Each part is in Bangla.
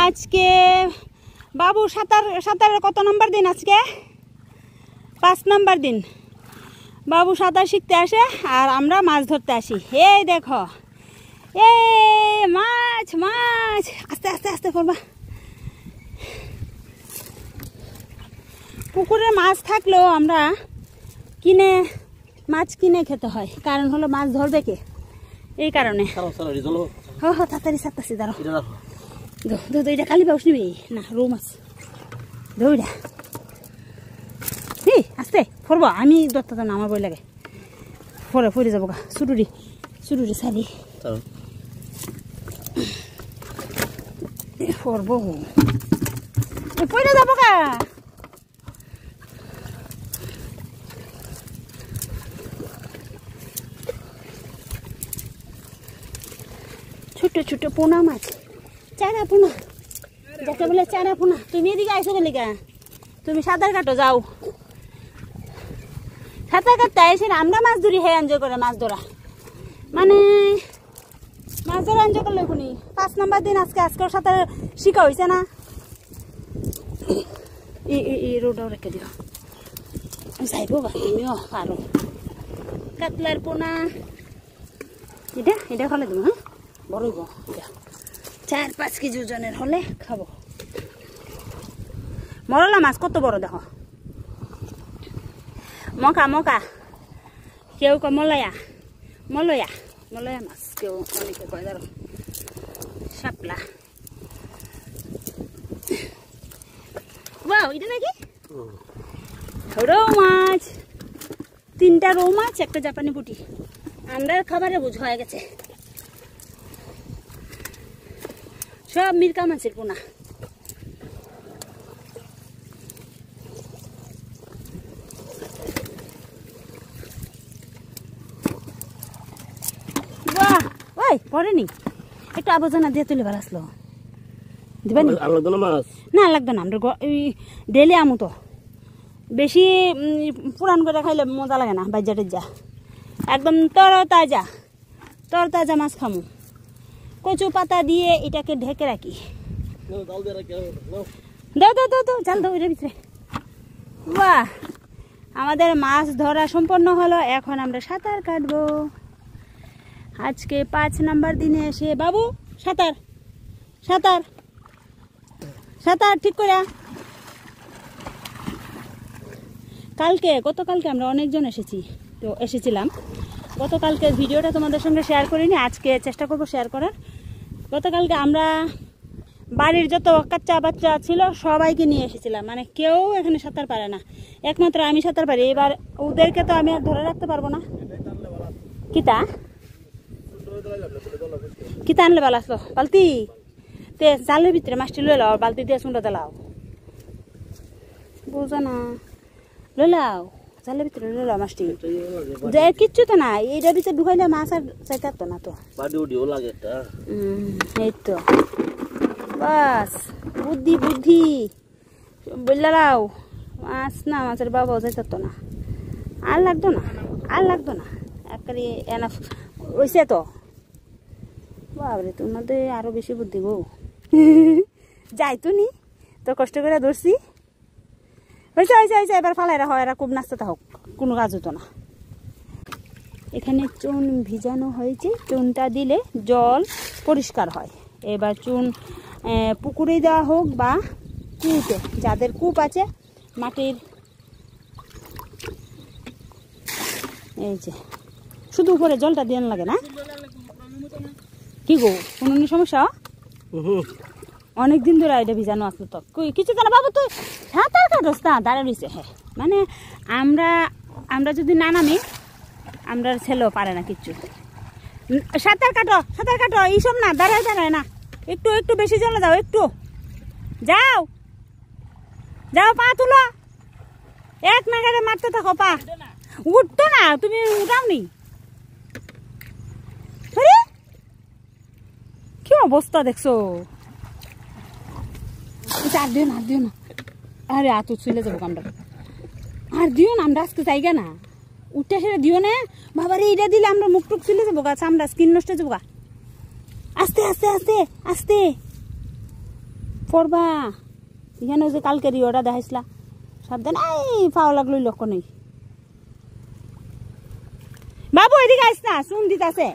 আজকে বাবু সাঁতারের কত নম্বর দিন? আজকে 5 নম্বর দিন। বাবু সাঁতার শিখতে আসে আর আমরা মাছ ধরতে আসি। এই দেখো, এই মাছ মাছ, আস্তে আস্তে আস্তে করবা। পুকুরে মাছ থাকলেও আমরা মাছ কিনে খেতে হয়, কারণ হলো মাছ ধরবে কে, এই কারণে। তাড়াতাড়ি সারতেছি, দাঁড়ো এটা কালি পাউস নিবি না, রৌ মাছ ধৌড়া। আস্তে ফরবো, আমি ধরতে না, আমার বই লাগে, ফরে যাবো গা। ছুটুরি সারি ফরবো, পড়ে যাবো গা। ছোট ছোট পোনা মাছ, চারা পোনা, যাকে বলে চারা পোনা। তুমি এদিকে আইসো গেলি গা, তুমি সাঁতার কাটো যাও। সাঁতার কাটতে আইসি না, আমরা মাছ ধরি, হ্যাঁ এনজয় করে মাছ ধরা, মানে মাছ ধরা এনজয় করলে এখনই 5 নম্বর দিন। আজকেও সাঁতার শিখা হয়েছে না। এই রোডাও রেখে দিও, যাইবো বা তুমিও পারো। কাতলার পোনা এটা হলে দেবো, হ্যাঁ বড় 4-5 কেজি ওজনের হলে খাবো। মরলা মাছ কত বড় দেখো, মকা কেউ কয় মলয়া মাছ, কেউ অনেকে কয় ধরো শাপলা। বাহ, এটা নাকি রৌ মাছ, 3টা রৌ মাছ, 1টা জাপানি পুঁটি। আমরা খাবারে বুঝ হয়ে গেছে, সব মির্কা মাছের পোনা। বাহ, ওই পড়েনি, একটু আবর্জনা দিয়ে তুলে বার আসলো, দিবেন না? লাগবে না, আমরা ডেলি আমু তো, বেশি পুরান করে খাইলে মজা লাগে না। বাজ্জা টেজ্জা একদম তরতাজা মাছ খামু। কচু পাতা দিয়ে এটাকে ঢেকে রাখি। দাও জাল দাও এর ভিতরে। বাহ, আমাদের মাছ ধরা সম্পন্ন হলো। এখন আমরা সাঁতার কাটবো। আজকে 5 নম্বর দিনে এসে বাবু সাঁতার ঠিক করে। গতকালকে আমরা অনেকজন এসেছিলাম। গতকালকে ভিডিওটা তোমাদের সঙ্গে শেয়ার করিনি, আজকে চেষ্টা করবো শেয়ার করার। গতকালকে আমরা বাড়ির যত বাচ্চা ছিল সবাইকে নিয়ে এসেছিলাম, মানে কেউ এখানে সাঁতার পারে না, একমাত্র আমি সাঁতার পারি। এবার ওদেরকে তো আমি আর ধরে রাখতে পারবো না। কিতা আনলে ভালো আসলো, বালতি তে জালের ভিতরে মাছটি লয়ে লাও, বালতি দিয়ে চুনটা দিলাও, বুঝো না, লয়ে লাও জালের ভিতরে লয়ে লাও মাছটি। কিচ্ছু তো না, এইটার ভিতরে ঢুকাইলে মাছ আর চাইতে পারতো না তো। এই তো বাস, বুদ্ধি বললা লাও, মাছের বাবাও চাইতে পারতো না। আর লাগতো না একবারে এনাফ হইছে তো। বাবরে, তোমাদের আরো বেশি বুদ্ধি গো। যাইতো নি তো, কষ্ট করে ধরছি, হয়েছে এবার ফালাই রাখো, এরা খুব নাচতে থাকুক, কোনো কাজ হতো না। এখানে চুন ভিজানো হয়েছে, চুনটা দিলে জল পরিষ্কার হয়। এবার চুন পুকুরে দেওয়া হোক বা কূপে, যাদের কূপ আছে মাটির, এই যে শুধু উপরে জলটা দিয়ে লাগে না। কি গো, কোনো সমস্যা? অনেকদিন ধরে এটা ভিজানো আসলো তো, কিছু জানা বাবু তুই সাঁতার কাটোস না, দাঁড়িয়ে রয়েছে। হ্যাঁ, মানে আমরা যদি না নামি, আমরা ছেলেও পারে না কিচ্ছু। সাঁতার কাটো এইসব না, দাঁড়ায় না, একটু বেশি জলে যাও, একটু যাও পা তুলো, এক নাগারে মারতে থাকো, পা উঠতো না, তুমি উঠাওনি। কি অবস্থা দেখছো? আর দিও না, আরে আত চলে যাবো আমরা, আর দিও না, আমরা আজকে যাইগা না, উঠে সেটা দিও না বাবা রে। এটা দিলে আমরা মুখ টুক চলে যাবো গা, আমরা স্কিন নষ্ট যাবো গা। আস্তে পড়বা এখানে যে কালকে রিওটা দেখাইছিলা সাবধান এই পাও লাগলো লক্ষ্য নেই বাবু এদিকে আইস না চুন দিতেছে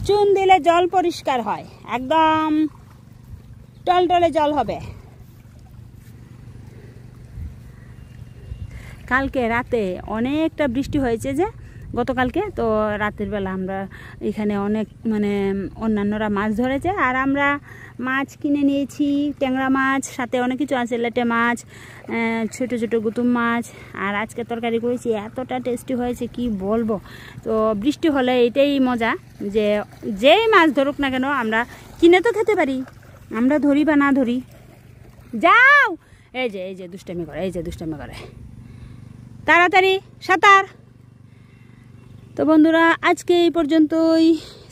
চুন দিলে জল পরিষ্কার হয় একদম টলটলে জল হবে কালকে রাতে অনেকটা বৃষ্টি হয়েছে যে গতকালকে তো রাতের বেলা আমরা এখানে অনেক মানে অন্যান্যরা মাছ ধরেছে আর আমরা মাছ কিনে নিয়েছি ট্যাংরা মাছ সাথে অনেক কিছু আছে লেটে মাছ ছোট ছোট গুতুম মাছ আর আজকে তরকারি করেছি এতটা টেস্টি হয়েছে কি বলবো তো বৃষ্টি হলে এটাই মজা যে যেই মাছ ধরুক না কেন আমরা কিনে তো খেতে পারি আমরা ধরি বা না ধরি যাও এই যে দুষ্টামি করে তাড়াতাড়ি সাঁতার তো বন্ধুরা আজকে এই পর্যন্তই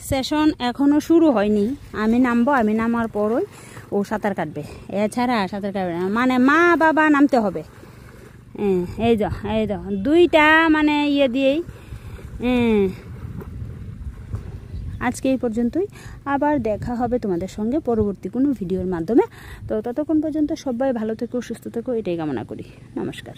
সেশন এখনও শুরু হয়নি আমি নামার পরই ও সাঁতার কাটবে এছাড়া সাঁতার কাটবে না মানে মা বাবা নামতে হবে এই যা দুইটা মানে ইয়ে দিয়েই আজকে এই পর্যন্তই আবার দেখা হবে তোমাদের সঙ্গে পরবর্তী কোনো ভিডিওর মাধ্যমে তো ততক্ষণ পর্যন্ত সবাই ভালো থেকো সুস্থ থেকো এটাই কামনা করি নমস্কার।